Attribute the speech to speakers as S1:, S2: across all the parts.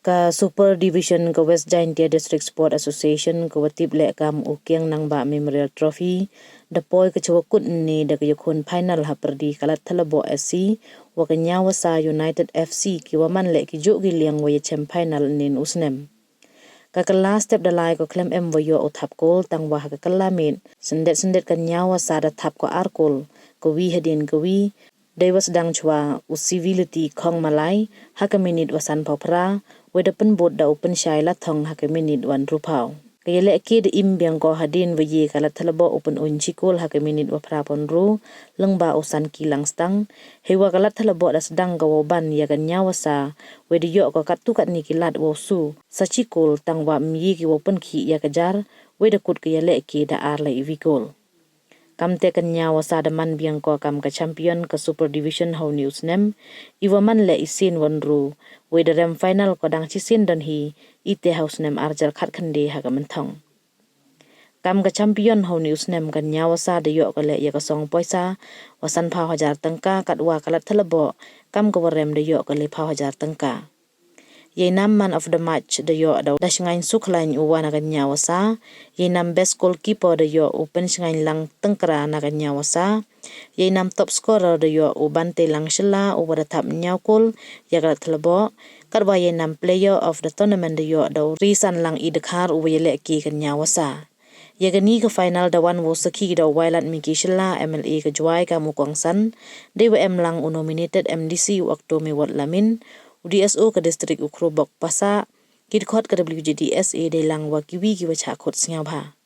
S1: Ka Super Division ke West Jaintia District Sport Association ke watip lek kam ukiang nang ba Memorial Trophy depoi ke cewakut ni da ke yakun final ha perdi kalat Thalabo SC wa ke Wasa United FC ki waman lek ki juk giliang wa champ final nin usnem. Ka kelas step dalai ko klem em wayo uthap kol tang wah ka kelamin sendet kan Wasa da thap ko arkol ko wi hedin ko wi Dewas dang chua u civility khong malai haka minute wasan popra weda pen bot da open shai la thong haka minute wan rupau kayele ke de im biang ko hadin waye kala thalabo open unchikol haka minute wa pra pon ru lengba usan kilang stang hewa kala thalabo das dang go ban ya kan Wasa weda yo ko katukat ni kilat wo su sachikol tang wa mi ki open ki ya kajar weda kut kayele ke da ar lai vikol kam tekan Wasa daman biang ko kam ka champion ka Super Division How News Nem iwaman le isin wanru we the rem final ko dang chisin don hi ite house nem arjal khat khande ha ka menthong kam ka champion How News Nem kan Wasa de yo ko le ya ka song poisa wasan pha 1000 tangka katwa kalat thalabo kam ko rem de yo ko le pha 1000 tangka Yenam man of the match de yo da shingain suklain uwana kan Wasa Yenam best goalkeeper de yo open shingain lang tengkra na kan Wasa Yenam top scorer de yo ubante lang shila ubara tap nyakol yagat thlabo karwa Yenam player of the tournament de yo da risan lang idkhar uwele ki kan Wasa Yagani ka final da wan wo saki da wailat miki shila MLA ka juai ka mukongsan de wa lang nominated MDC waktu me wat lamin DSO ke distrik Ukrobok Pasa kidkhot ke WJDSA de lang wa kiwi ki wa chakhot singau bha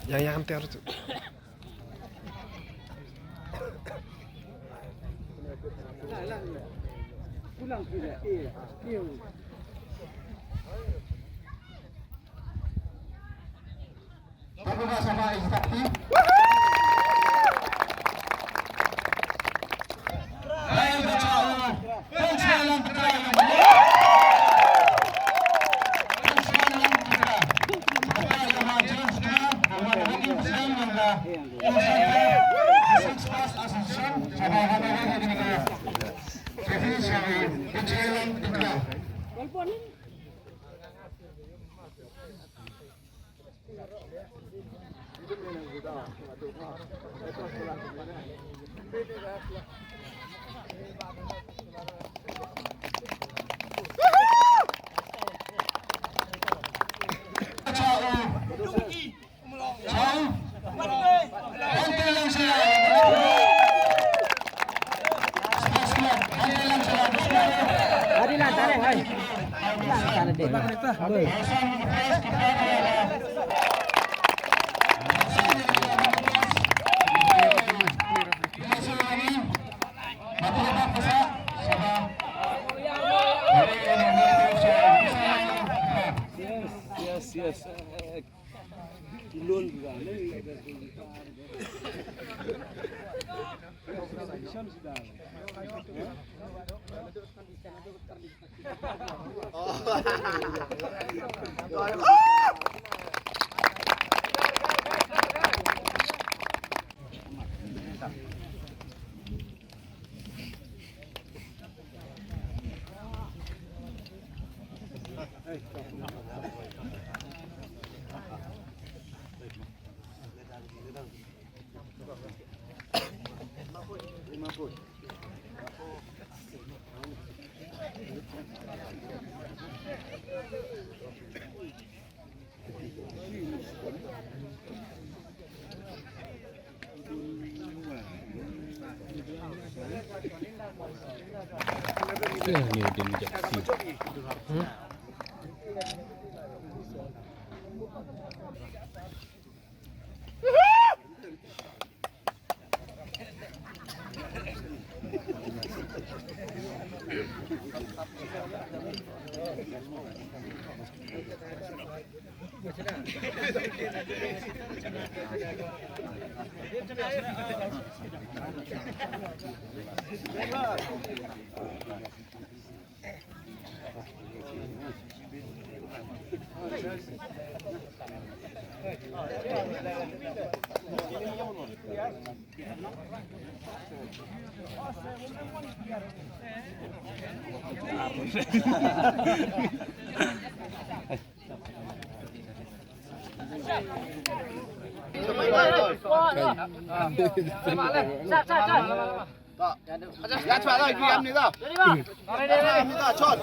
S2: Yang hampir tu. Pulang sudah. Yes. Kilon juga. Ni dia mijak.
S3: Ya cepat lah, diam ni dah. Diam ni dah, cot.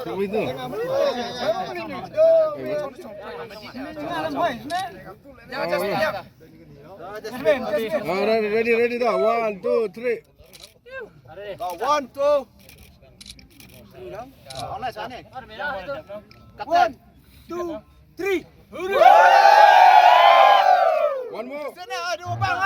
S2: Siapa itu? Ready dah. 1, 2, 3.
S3: 1, 2. Online sana. 1, 2, 3.
S2: One more.
S3: Sana ada bang.